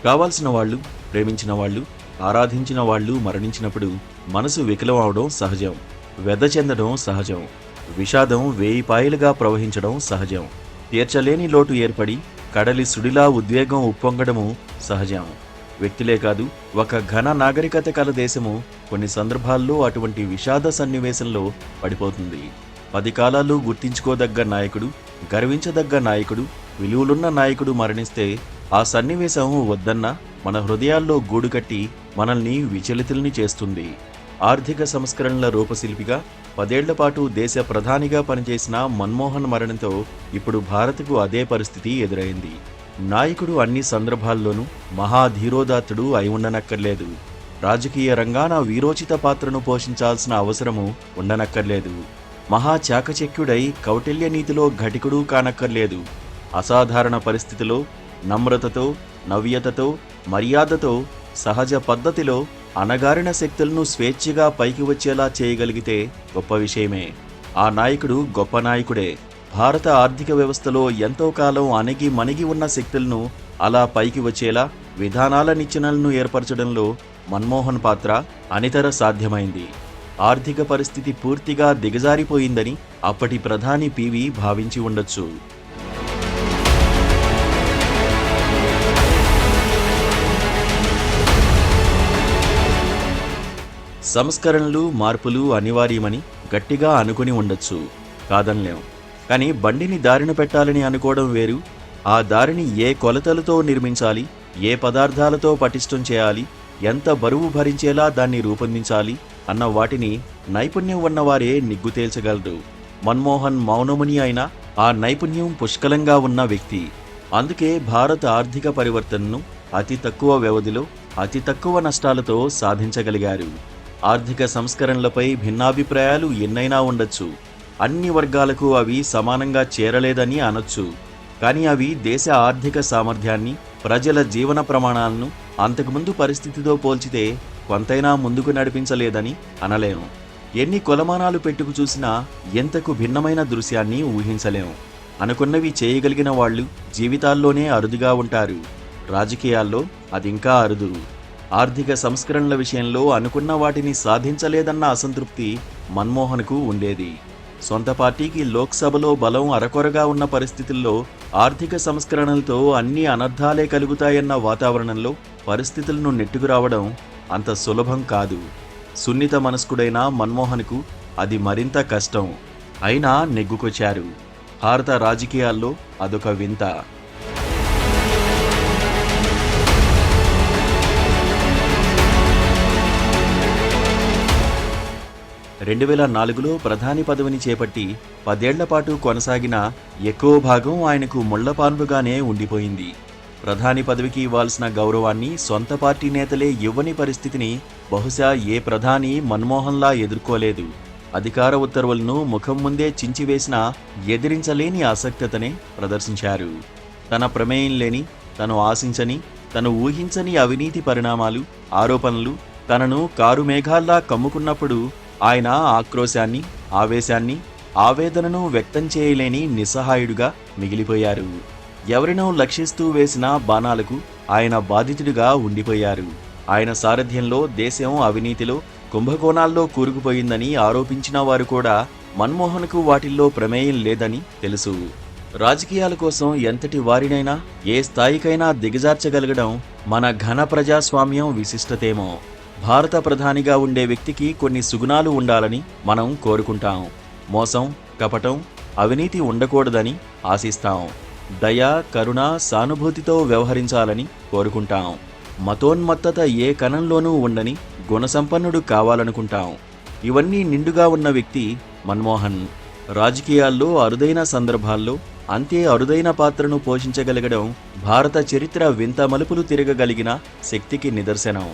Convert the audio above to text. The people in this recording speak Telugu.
కావాల్సిన వాళ్ళు, ప్రేమించిన వాళ్ళు, ఆరాధించిన వాళ్ళు మరణించినప్పుడు మనసు వికలం అవడం సహజం. వ్యధ చెందడం సహజం. విషాదం వేయిపాయలుగా ప్రవహించడం సహజం. తీర్చలేని లోటు ఏర్పడి కడలి సుడిలా ఉద్వేగం ఉప్పొంగడము సహజం. వ్యక్తులే కాదు, ఒక ఘన నాగరికత కల దేశము కొన్ని సందర్భాల్లో అటువంటి విషాద సన్నివేశంలో పడిపోతుంది. 10 కాలాలు గుర్తించుకోదగ్గ నాయకుడు, గర్వించదగ్గ నాయకుడు, విలువలున్న నాయకుడు మరణిస్తే ఆ సన్నివేశం వద్దన్నా మన హృదయాల్లో గూడుకట్టి మనల్ని విచలితుల్ని చేస్తుంది. ఆర్థిక సంస్కరణల రూపశిల్పిగా 10 ఏళ్ల పాటు దేశ ప్రధానిగా పనిచేసిన మన్మోహన్ మరణంతో ఇప్పుడు భారత్కు అదే పరిస్థితి ఎదురైంది. నాయకుడు అన్ని సందర్భాల్లోనూ మహాధీరోదాత్తుడు అయి ఉండనక్కర్లేదు. రాజకీయ రంగాన వీరోచిత పాత్రను పోషించాల్సిన అవసరము ఉండనక్కర్లేదు. మహాచాకచక్యుడై కౌటిల్య నీతిలో ఘటికుడు కానక్కర్లేదు. అసాధారణ పరిస్థితిలో నమ్రతతో, నవ్యతతో, మర్యాదతో, సహజ పద్ధతిలో అణగారిన శక్తులను స్వేచ్ఛగా పైకి వచ్చేలా చేయగలిగితే గొప్ప విషయమే. ఆ నాయకుడు గొప్ప నాయకుడే. భారత ఆర్థిక వ్యవస్థలో ఎంతో కాలం అణిగి మణిగి ఉన్న శక్తులను అలా పైకి వచ్చేలా విధానాల నిచ్చెనలను ఏర్పరచడంలో మన్మోహన్ పాత్ర అనితర సాధ్యమైంది. ఆర్థిక పరిస్థితి పూర్తిగా దిగజారిపోయిందని అప్పటి ప్రధాని పివి భావించి ఉండొచ్చు. సంస్కరణలు, మార్పులు అనివార్యమని గట్టిగా అనుకుని ఉండొచ్చు, కాదనలేం. కానీ బండిని దారిన పెట్టాలని అనుకోవడం వేరు. ఆ దారిని ఏ కొలతలతో నిర్మించాలి, ఏ పదార్థాలతో పటిష్టం చేయాలి, ఎంత బరువు భరించేలా దాన్ని రూపొందించాలి అన్న వాటిని నైపుణ్యం ఉన్నవారే నిగ్గు తేల్చగలరు. మన్మోహన్ మౌనముని అయినా ఆ నైపుణ్యం పుష్కలంగా ఉన్న వ్యక్తి. అందుకే భారత ఆర్థిక పరివర్తనను అతి తక్కువ వ్యవధిలో, అతి తక్కువ నష్టాలతో సాధించగలిగారు. ఆర్థిక సంస్కరణలపై భిన్నాభిప్రాయాలు ఎన్నైనా ఉండొచ్చు. అన్ని వర్గాలకు అవి సమానంగా చేరలేదని అనొచ్చు. కానీ అవి దేశ ఆర్థిక సామర్థ్యాన్ని, ప్రజల జీవన ప్రమాణాలను అంతకుముందు పరిస్థితితో పోల్చితే కొంతైనా ముందుకు నడిపించలేదని అనలేము. ఎన్ని కొలమానాలు పెట్టుకు చూసినా ఎంతకు భిన్నమైన దృశ్యాన్ని ఊహించలేము. అనుకున్నవి చేయగలిగిన వాళ్ళు జీవితాల్లోనే అరుదుగా ఉంటారు. రాజకీయాల్లో అదింకా అరుదు. ఆర్థిక సంస్కరణల విషయంలో అనుకున్న వాటిని సాధించలేదన్న అసంతృప్తి మన్మోహన్కు ఉండేది. సొంత పార్టీకి లోక్సభలో బలం అరకొరగా ఉన్న పరిస్థితుల్లో ఆర్థిక సంస్కరణలతో అన్ని అనర్థాలే కలుగుతాయన్న వాతావరణంలో పరిస్థితులను నెట్టుకురావడం అంత సులభం కాదు. సున్నిత మనస్కుడైన మన్మోహన్కు అది మరింత కష్టం. అయినా నెగ్గుకొచ్చారు. భారత రాజకీయాల్లో అదొక వింత. 2004లో ప్రధాని పదవిని చేపట్టి 10 ఏళ్ల పాటు కొనసాగిన ఎక్కువ భాగం ఆయనకు ముళ్లపాన్పుగానే ఉండిపోయింది. ప్రధాని పదవికి ఇవ్వాల్సిన గౌరవాన్ని సొంత పార్టీ నేతలే ఇవ్వని పరిస్థితిని బహుశా ఏ ప్రధాని మన్మోహన్లా ఎదుర్కోలేదు. అధికార ఉత్తర్వులను ముఖం ముందే చించివేసినా ఎదిరించలేని ఆసక్తతనే ప్రదర్శించారు. తన ప్రమేయం లేని, తను ఆశించని, తను ఊహించని అవినీతి పరిణామాలు, ఆరోపణలు తనను కారు మేఘాల్లా కమ్ముకున్నప్పుడు ఆయన ఆక్రోశాన్ని, ఆవేశాన్ని, ఆవేదనను వ్యక్తం చేయలేని నిస్సహాయుడుగా మిగిలిపోయారు. ఎవరినో లక్షిస్తూ వేసిన బాణాలకు ఆయన బాధితుడిగా ఉండిపోయారు. ఆయన సారథ్యంలో దేశం అవినీతిలో, కుంభకోణాల్లో కూరుకుపోయిందని ఆరోపించిన వారు కూడా మన్మోహన్కు వాటిల్లో ప్రమేయం లేదని తెలుసు. రాజకీయాల కోసం ఎంతటి వారినైనా, ఏ స్థాయికైనా దిగజార్చగలగడం మన ఘన ప్రజాస్వామ్యం విశిష్టతేమో. భారత ప్రధానిగా ఉండే వ్యక్తికి కొన్ని సుగుణాలు ఉండాలని మనం కోరుకుంటాం. మోసం, కపటం, అవినీతి ఉండకూడదని ఆశిస్తాం. దయ, కరుణ, సానుభూతితో వ్యవహరించాలని కోరుకుంటాం. మతోన్మత్తత ఏ కణంలోనూ ఉండని గుణసంపన్నుడు కావాలనుకుంటాం. ఇవన్నీ నిండుగా ఉన్న వ్యక్తి మన్మోహన్. రాజకీయాల్లో అరుదైన సందర్భాల్లో అంతే అరుదైన పాత్రను పోషించగలగడం భారత చరిత్ర వింత మలుపులు తిరగగలిగిన శక్తికి నిదర్శనం.